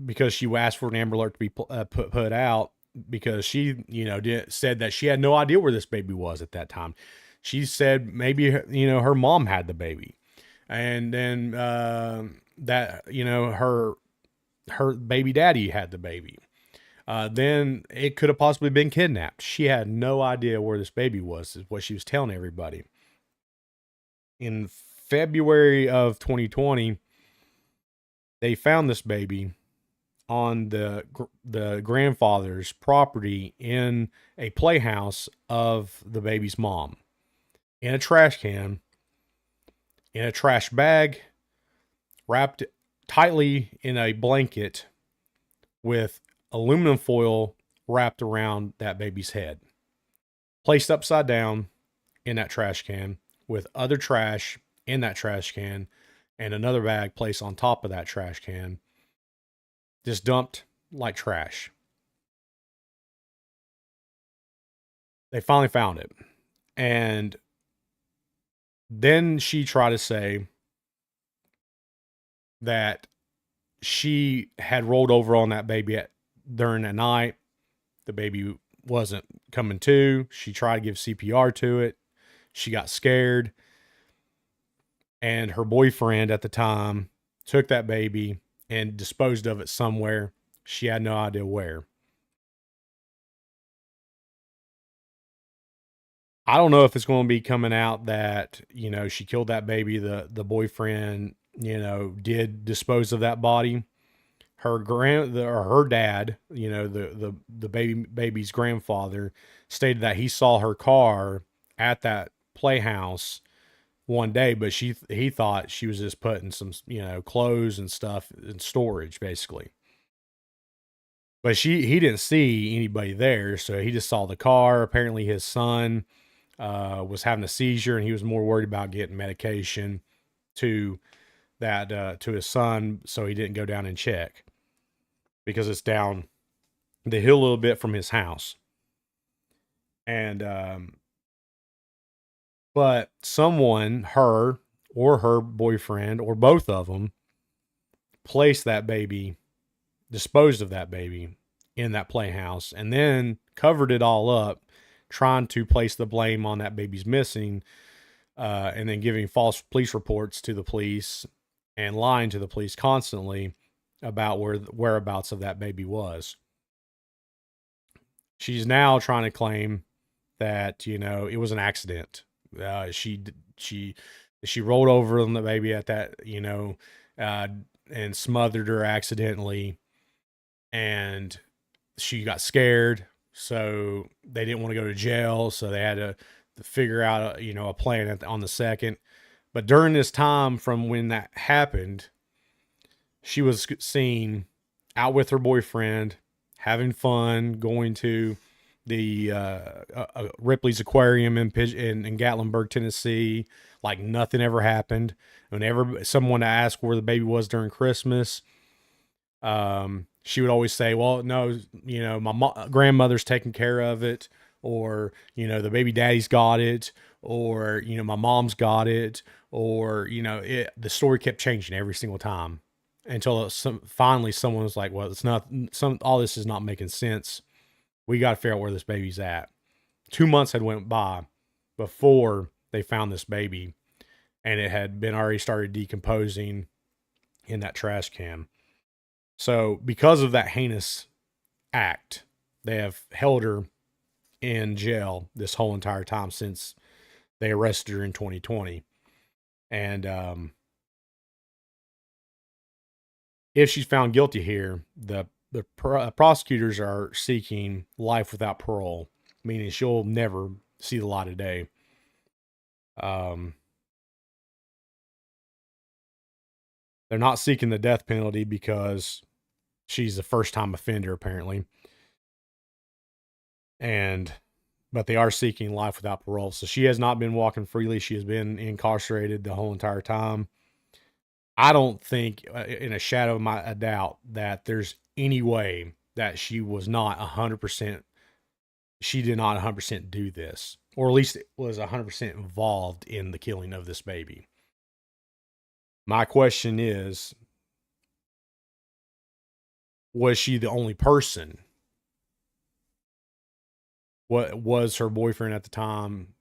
Speaker 2: because she asked for an Amber Alert to be put out because she, said that she had no idea where this baby was at that time. She said maybe, her mom had the baby. And then that, her baby daddy had the baby. Then it could have possibly been kidnapped. She had no idea where this baby was, is what she was telling everybody. In February of 2020, they found this baby on the grandfather's property in a playhouse of the baby's mom, in a trash can, in a trash bag, wrapped tightly in a blanket with aluminum foil wrapped around that baby's head, placed upside down in that trash can with other trash in that trash can and another bag placed on top of that trash can, just dumped like trash. They finally found it. And then she tried to say that she had rolled over on that baby during the night. The baby wasn't coming to. She tried to give CPR to it. She got scared. And her boyfriend at the time took that baby and disposed of it somewhere. She had no idea where. I don't know if it's going to be coming out that, she killed that baby. The boyfriend, did dispose of that body. Her dad, the baby's grandfather, stated that he saw her car at that playhouse one day, but he thought she was just putting some, clothes and stuff in storage, basically. But he didn't see anybody there, so he just saw the car. Apparently, his son was having a seizure, and he was more worried about getting medication to to his son, so he didn't go down and check because it's down the hill a little bit from his house. And but someone, her or her boyfriend or both of them, placed that baby, disposed of that baby in that playhouse, and then covered it all up, trying to place the blame on that baby's missing, and then giving false police reports to the police and lying to the police constantly about where the whereabouts of that baby was. She's now trying to claim that it was an accident. She rolled over on the baby at that and smothered her accidentally, and she got scared, so they didn't want to go to jail, so they had to figure out a plan on the second. But during this time from when that happened, she was seen out with her boyfriend, having fun, going to the Ripley's Aquarium in Gatlinburg, Tennessee, like nothing ever happened. Whenever someone asked where the baby was during Christmas, she would always say, "Well, no, my grandmother's taking care of it, or the baby daddy's got it, or my mom's got it, or the story kept changing every single time until finally someone was like, "Well, it's not all this is not making sense. We got to figure out where this baby's at." 2 months had went by before they found this baby, and it had been already started decomposing in that trash can. So because of that heinous act, they have held her in jail this whole entire time since they arrested her in 2020. And if she's found guilty here, the prosecutors are seeking life without parole, meaning she'll never see the light of day. They're not seeking the death penalty because she's a first-time offender, apparently. But they are seeking life without parole. So she has not been walking freely. She has been incarcerated the whole entire time. I don't think, in a shadow of a doubt, that there's any way that she was not 100%. She did not 100% do this, or at least was 100% involved in the killing of this baby. My question is, was she the only person? What was her boyfriend at the time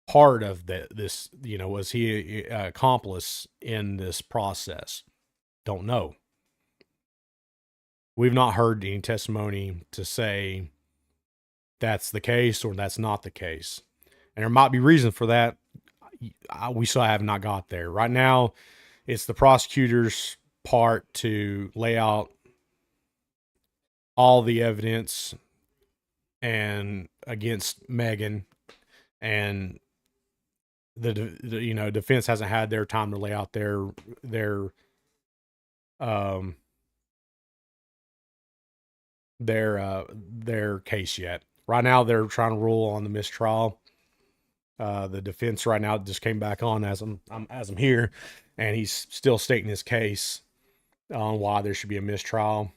Speaker 2: part of this? Was he an accomplice in this process? Don't know. We've not heard any testimony to say that's the case or that's not the case. And there might be reason for that. We still have not got there. Right now, it's the prosecutor's part to lay out all the evidence and against Megan, and the defense hasn't had their time to lay out their case yet. Right now, they're trying to rule on the mistrial. The defense right now just came back on as I'm here, and he's still stating his case on why there should be a mistrial.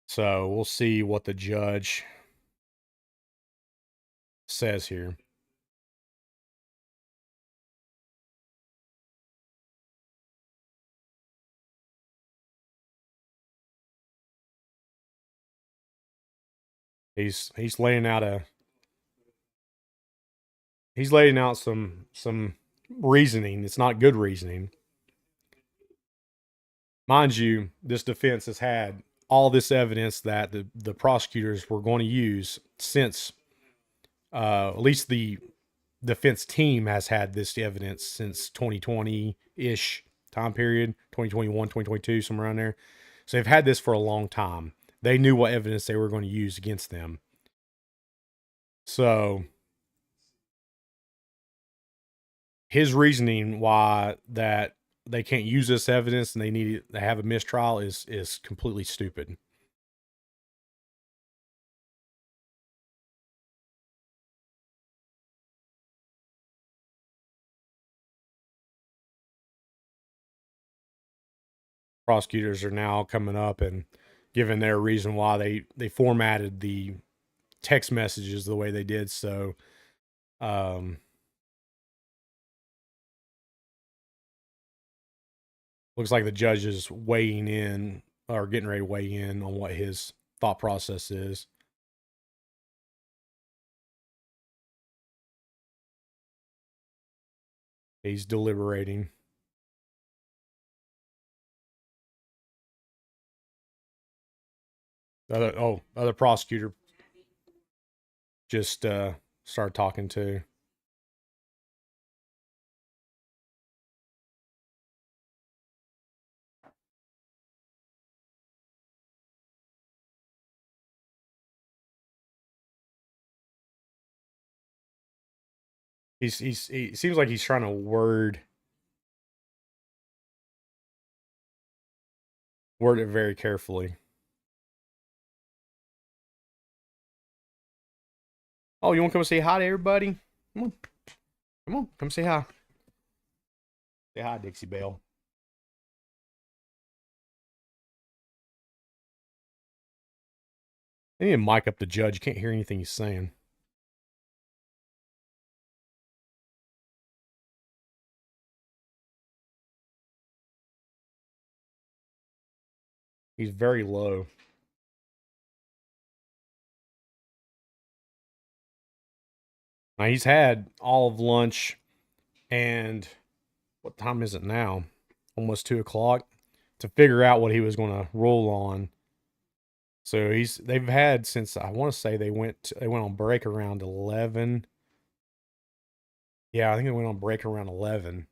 Speaker 2: So we'll see what the judge says here. He's laying out some reasoning. It's not good reasoning. Mind you, this defense has had all this evidence that the prosecutors were going to use since, at least the defense team has had this evidence since 2020-ish time period, 2021, 2022, somewhere around there. So they've had this for a long time. They knew what evidence they were going to use against them. So his reasoning why that they can't use this evidence and they have a mistrial is completely stupid. Prosecutors are now coming up and giving their reason why they formatted the text messages the way they did. So, looks like the judge is weighing in or getting ready to weigh in on what his thought process is. He's deliberating. Other prosecutor just started talking too. He seems like he's trying to word it very carefully. Oh, you want to come say hi to everybody? Come on, come say hi. Say hi, Dixie Belle. I need to mic up the judge. You can't hear anything he's saying. He's very low. Now he's had all of lunch, and what time is it now? Almost 2 o'clock, to figure out what he was going to roll on. So they've had since I want to say they went on break around 11. Yeah, I think they went on break around 11,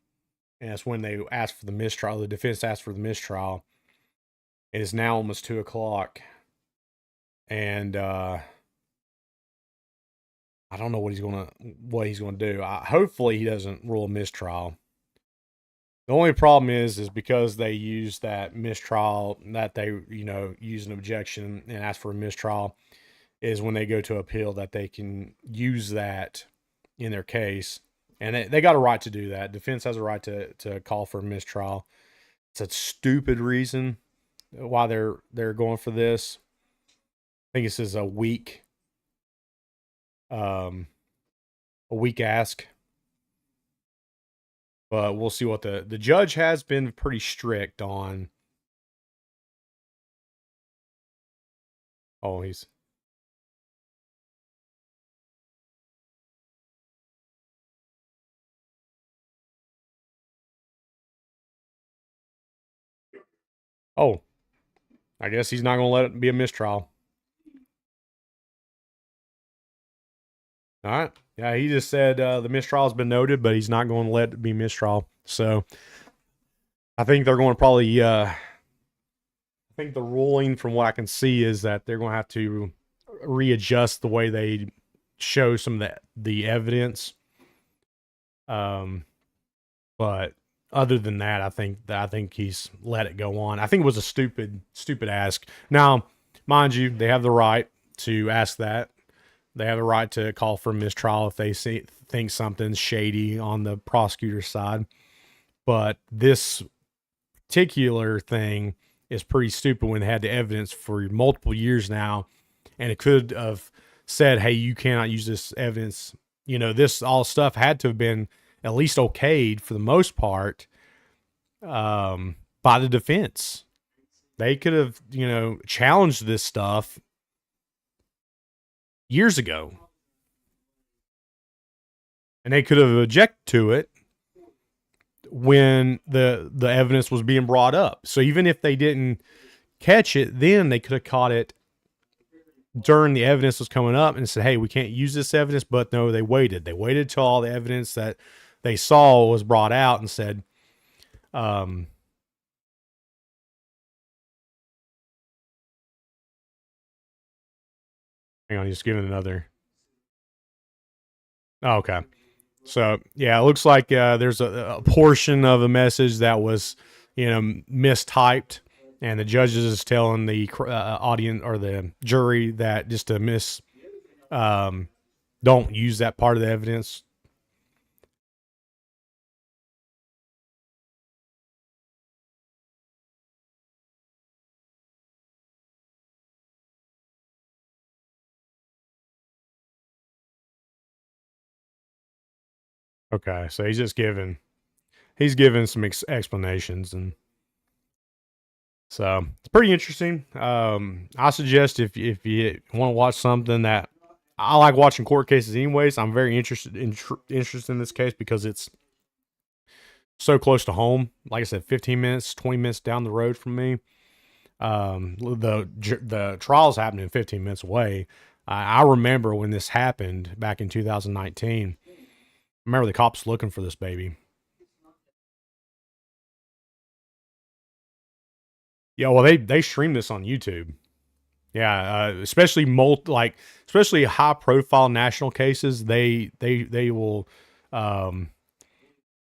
Speaker 2: and that's when they asked for the mistrial. The defense asked for the mistrial. It is now almost 2 o'clock, and I don't know what he's gonna do. Hopefully, he doesn't rule a mistrial. The only problem is because they use that mistrial, that they use an objection and ask for a mistrial, is when they go to appeal that they can use that in their case, and they got a right to do that. Defense has a right to call for a mistrial. It's a stupid reason why they're going for this. I think this is um, a weak ask, but we'll see what the judge has been pretty strict on. Oh, he's oh, I guess he's not going to let it be a mistrial. All right. Yeah, he just said the mistrial has been noted, but he's not going to let it be mistrial. So I think they're going to probably. I think the ruling, from what I can see, is that they're going to have to readjust the way they show some of the evidence. But other than that, I think he's let it go on. I think it was a stupid ask. Now, mind you, they have the right to ask that. They have a right to call for mistrial if they think something's shady on the prosecutor's side. But this particular thing is pretty stupid when they had the evidence for multiple years now, and it could have said, "Hey, you cannot use this evidence." This all stuff had to have been at least okayed for the most part by the defense. They could have, challenged this stuff years ago, and they could have objected to it when the evidence was being brought up. So even if they didn't catch it, then they could have caught it during the evidence was coming up and said, "Hey, we can't use this evidence." But no, they waited. They waited till all the evidence that they saw was brought out and said, hang on, he's giving another. Oh, okay. So yeah, it looks like there's a portion of the message that was, mistyped, and the judges is telling the audience or the jury that just to um, don't use that part of the evidence. Okay, so he's giving some explanations, and so it's pretty interesting. I suggest if you want to watch something that I like watching court cases, anyways. I'm very interested in this case because it's so close to home. Like I said, 15 minutes, 20 minutes down the road from me. The trial's happening 15 minutes away. I remember when this happened back in 2019. I remember the cops looking for this baby. Yeah, well, they streamed this on YouTube. Yeah, especially high profile national cases. They will um,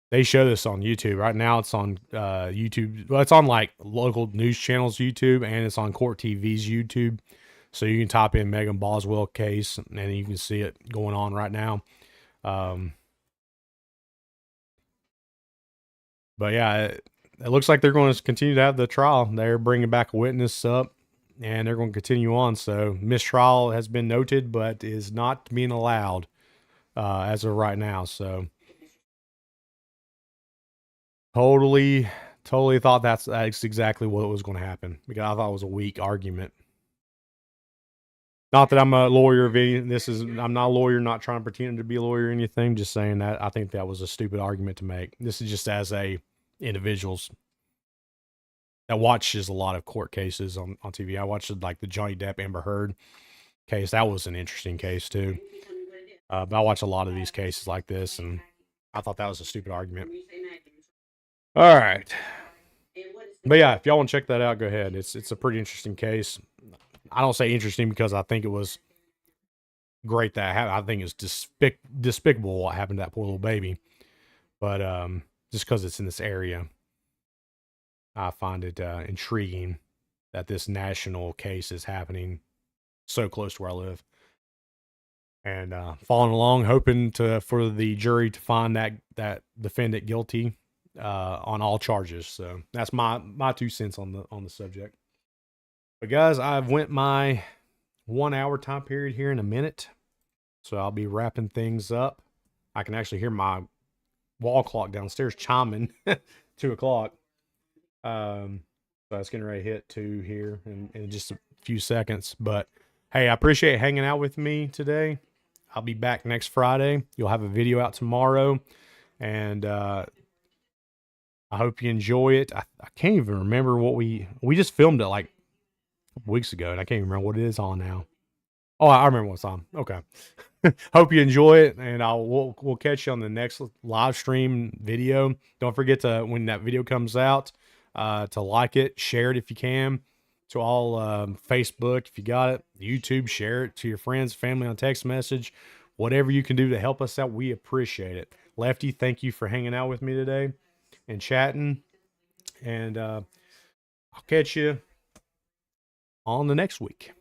Speaker 2: they show this on YouTube. Right now it's on YouTube. Well, it's on like local news channels YouTube, and it's on Court TV's YouTube. So you can type in Megan Boswell case, and you can see it going on right now. Um, but yeah, it looks like they're going to continue to have the trial. They're bringing back a witness up, and they're going to continue on. So mistrial has been noted, but is not being allowed as of right now. So totally thought that's exactly what was going to happen, because I thought it was a weak argument. Not that I'm a lawyer of any. I'm not a lawyer. Not trying to pretend to be a lawyer or anything. Just saying that I think that was a stupid argument to make. This is just as a individuals that watches a lot of court cases on TV. I watched like the Johnny Depp Amber Heard case. That was an interesting case too. But I watch a lot of these cases like this, and I thought that was a stupid argument. All right. But yeah, if y'all want to check that out, go ahead. It's a pretty interesting case. I don't say interesting because I think it was great that happened. I think it's despicable what happened to that poor little baby. But just because it's in this area, I find it intriguing that this national case is happening so close to where I live. And following along, hoping for the jury to find that defendant guilty on all charges. So that's my 2 cents on the subject. But guys, I've went my 1 hour time period here in a minute, so I'll be wrapping things up. I can actually hear my wall clock downstairs chiming 2 o'clock. So it's getting ready to hit 2 here in just a few seconds. But hey, I appreciate hanging out with me today. I'll be back next Friday. You'll have a video out tomorrow, and I hope you enjoy it. I can't even remember what we just filmed it like a couple weeks ago, and I can't even remember what it is on now. Oh, I remember what's on. Okay. Hope you enjoy it, and we'll catch you on the next live stream video. Don't forget to, when that video comes out, to like it, share it if you can, to all Facebook if you got it, YouTube, share it to your friends, family on text message, whatever you can do to help us out. We appreciate it. Lefty, thank you for hanging out with me today and chatting, and I'll catch you on the next week.